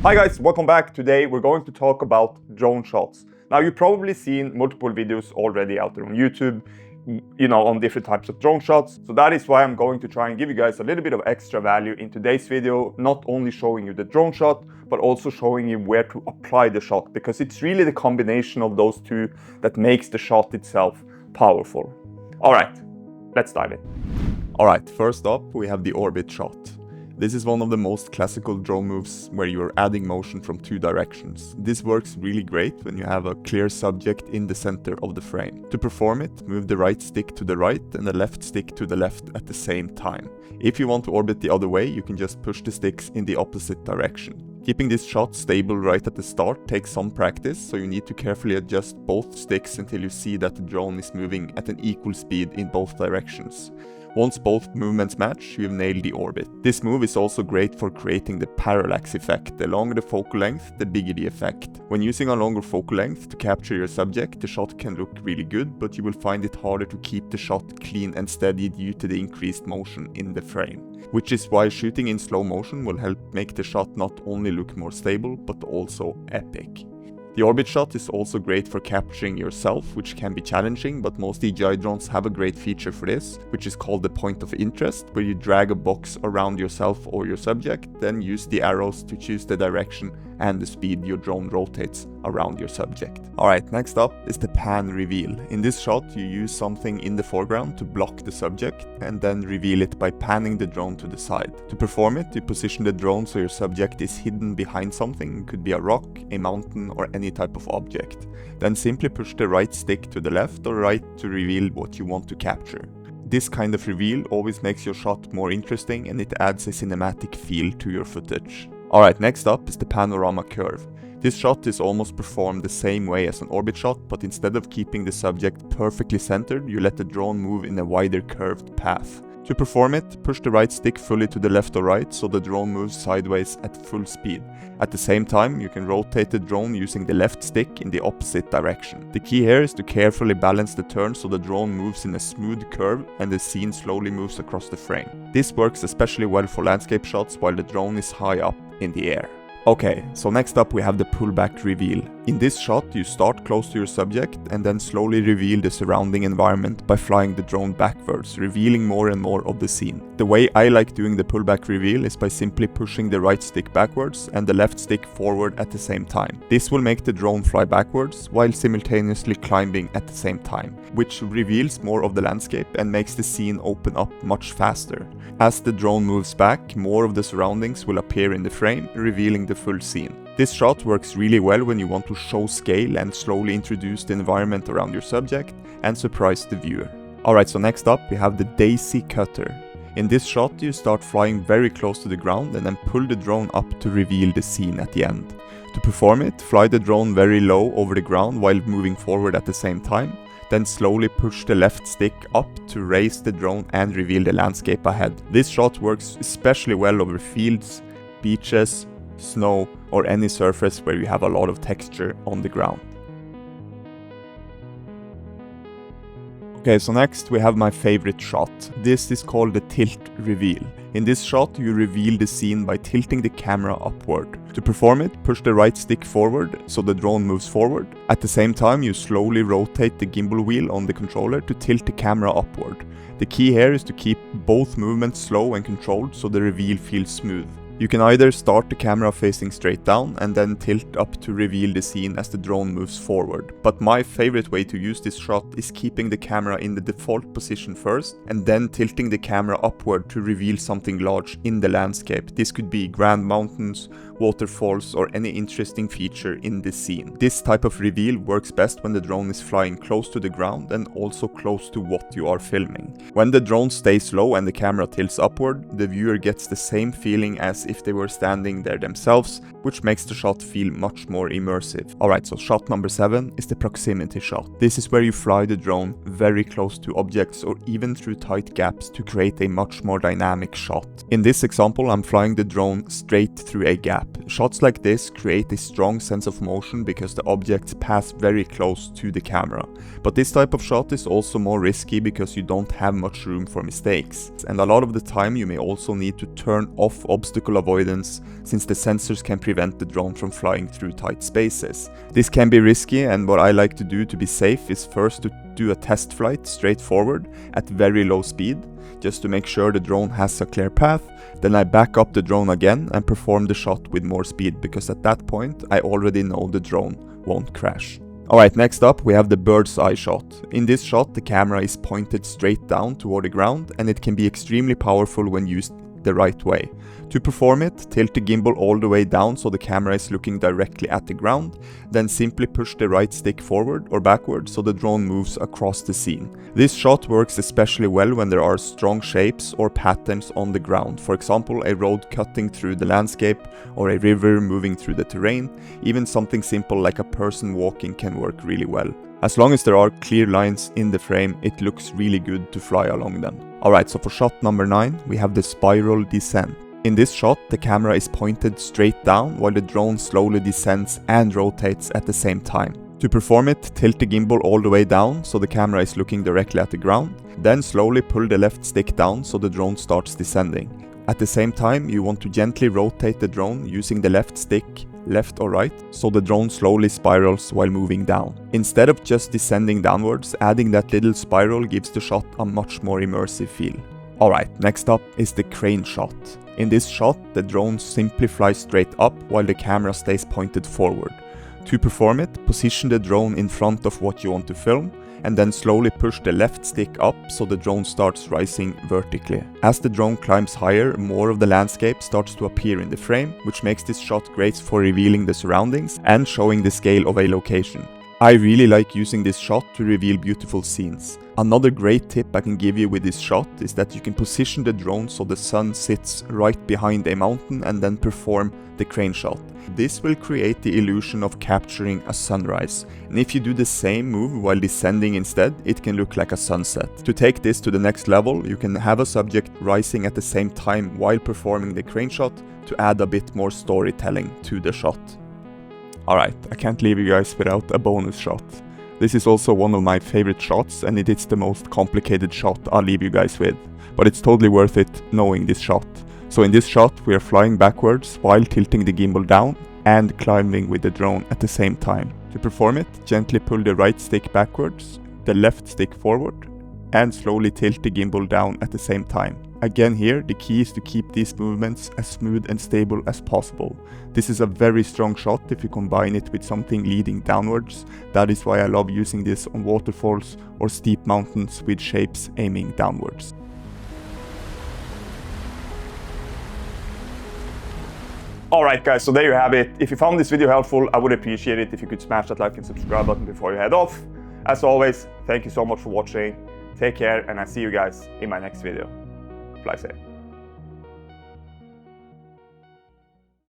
Hi guys, welcome back. Today we're going to talk about drone shots. Now you've probably seen multiple videos already out there on YouTube, on different types of drone shots. So that is why I'm going to try and give you guys a little bit of extra value in today's video, not only showing you the drone shot, but also showing you where to apply the shot, because it's really the combination of those two that makes the shot itself powerful. All right, let's dive in. All right, first up, we have the orbit shot. This is one of the most classical drone moves where you are adding motion from two directions. This works really great when you have a clear subject in the center of the frame. To perform it, move the right stick to the right and the left stick to the left at the same time. If you want to orbit the other way, you can just push the sticks in the opposite direction. Keeping this shot stable right at the start takes some practice, so you need to carefully adjust both sticks until you see that the drone is moving at an equal speed in both directions. Once both movements match, you've nailed the orbit. This move is also great for creating the parallax effect. The longer the focal length, the bigger the effect. When using a longer focal length to capture your subject, the shot can look really good, but you will find it harder to keep the shot clean and steady due to the increased motion in the frame. Which is why shooting in slow motion will help make the shot not only look more stable, but also epic. The orbit shot is also great for capturing yourself, which can be challenging, but most DJI drones have a great feature for this, which is called the point of interest, where you drag a box around yourself or your subject, then use the arrows to choose the direction and the speed your drone rotates around your subject. Alright, next up is the pan reveal. In this shot, you use something in the foreground to block the subject and then reveal it by panning the drone to the side. To perform it, you position the drone so your subject is hidden behind something. It could be a rock, a mountain, or any type of object. Then simply push the right stick to the left or right to reveal what you want to capture. This kind of reveal always makes your shot more interesting and it adds a cinematic feel to your footage. Alright, next up is the Panorama Curve. This shot is almost performed the same way as an orbit shot, but instead of keeping the subject perfectly centered, you let the drone move in a wider curved path. To perform it, push the right stick fully to the left or right so the drone moves sideways at full speed. At the same time, you can rotate the drone using the left stick in the opposite direction. The key here is to carefully balance the turn so the drone moves in a smooth curve and the scene slowly moves across the frame. This works especially well for landscape shots while the drone is high up in the air. Okay, so next up we have the pullback reveal. In this shot, you start close to your subject and then slowly reveal the surrounding environment by flying the drone backwards, revealing more and more of the scene. The way I like doing the pullback reveal is by simply pushing the right stick backwards and the left stick forward at the same time. This will make the drone fly backwards while simultaneously climbing at the same time, which reveals more of the landscape and makes the scene open up much faster. As the drone moves back, more of the surroundings will appear in the frame, revealing the full scene. This shot works really well when you want to show scale and slowly introduce the environment around your subject and surprise the viewer. Alright, so next up we have the daisy cutter. In this shot you start flying very close to the ground and then pull the drone up to reveal the scene at the end. To perform it, fly the drone very low over the ground while moving forward at the same time. Then slowly push the left stick up to raise the drone and reveal the landscape ahead. This shot works especially well over fields, beaches, snow, or any surface where you have a lot of texture on the ground. Okay, so next we have my favorite shot. This is called the tilt reveal. In this shot, you reveal the scene by tilting the camera upward. To perform it, push the right stick forward so the drone moves forward. At the same time, you slowly rotate the gimbal wheel on the controller to tilt the camera upward. The key here is to keep both movements slow and controlled so the reveal feels smooth. You can either start the camera facing straight down and then tilt up to reveal the scene as the drone moves forward. But my favorite way to use this shot is keeping the camera in the default position first and then tilting the camera upward to reveal something large in the landscape. This could be grand mountains, waterfalls, or any interesting feature in the scene. This type of reveal works best when the drone is flying close to the ground and also close to what you are filming. When the drone stays low and the camera tilts upward, the viewer gets the same feeling as if they were standing there themselves, which makes the shot feel much more immersive. Alright, so shot number 7 is the proximity shot. This is where you fly the drone very close to objects or even through tight gaps to create a much more dynamic shot. In this example, I'm flying the drone straight through a gap. shots like this create a strong sense of motion because the objects pass very close to the camera. But this type of shot is also more risky because you don't have much room for mistakes. And a lot of the time you may also need to turn off obstacle avoidance since the sensors can prevent the drone from flying through tight spaces. This can be risky, and what I like to do to be safe is first to do a test flight straight forward at very low speed, just to make sure the drone has a clear path. Then I back up the drone again and perform the shot with more speed, because at that point I already know the drone won't crash. Alright, next up we have the bird's eye shot. In this shot the camera is pointed straight down toward the ground, and it can be extremely powerful when used the right way. To perform it, tilt the gimbal all the way down so the camera is looking directly at the ground, then simply push the right stick forward or backward so the drone moves across the scene. This shot works especially well when there are strong shapes or patterns on the ground, for example a road cutting through the landscape or a river moving through the terrain. Even something simple like a person walking can work really well. As long as there are clear lines in the frame, it looks really good to fly along them. Alright, so for shot number 9, we have the spiral descent. In this shot, the camera is pointed straight down while the drone slowly descends and rotates at the same time. To perform it, tilt the gimbal all the way down so the camera is looking directly at the ground. Then slowly pull the left stick down so the drone starts descending. At the same time, you want to gently rotate the drone using the left stick, left or right, so the drone slowly spirals while moving down. Instead of just descending downwards, adding that little spiral gives the shot a much more immersive feel. Alright, next up is the crane shot. In this shot, the drone simply flies straight up while the camera stays pointed forward. To perform it, position the drone in front of what you want to film, and then slowly push the left stick up so the drone starts rising vertically. As the drone climbs higher, more of the landscape starts to appear in the frame, which makes this shot great for revealing the surroundings and showing the scale of a location. I really like using this shot to reveal beautiful scenes. Another great tip I can give you with this shot is that you can position the drone so the sun sits right behind a mountain and then perform the crane shot. This will create the illusion of capturing a sunrise, and if you do the same move while descending instead, it can look like a sunset. To take this to the next level, you can have a subject rising at the same time while performing the crane shot to add a bit more storytelling to the shot. Alright, I can't leave you guys without a bonus shot. This is also one of my favorite shots, and it is the most complicated shot I'll leave you guys with. But it's totally worth it knowing this shot. So in this shot we are flying backwards while tilting the gimbal down and climbing with the drone at the same time. To perform it, gently pull the right stick backwards, the left stick forward, and slowly tilt the gimbal down at the same time. Again here, the key is to keep these movements as smooth and stable as possible. This is a very strong shot if you combine it with something leading downwards. That is why I love using this on waterfalls or steep mountains with shapes aiming downwards. Alright guys, so there you have it. If you found this video helpful, I would appreciate it if you could smash that like and subscribe button before you head off. As always, thank you so much for watching. Take care, and I'll see you guys in my next video. Fly safe.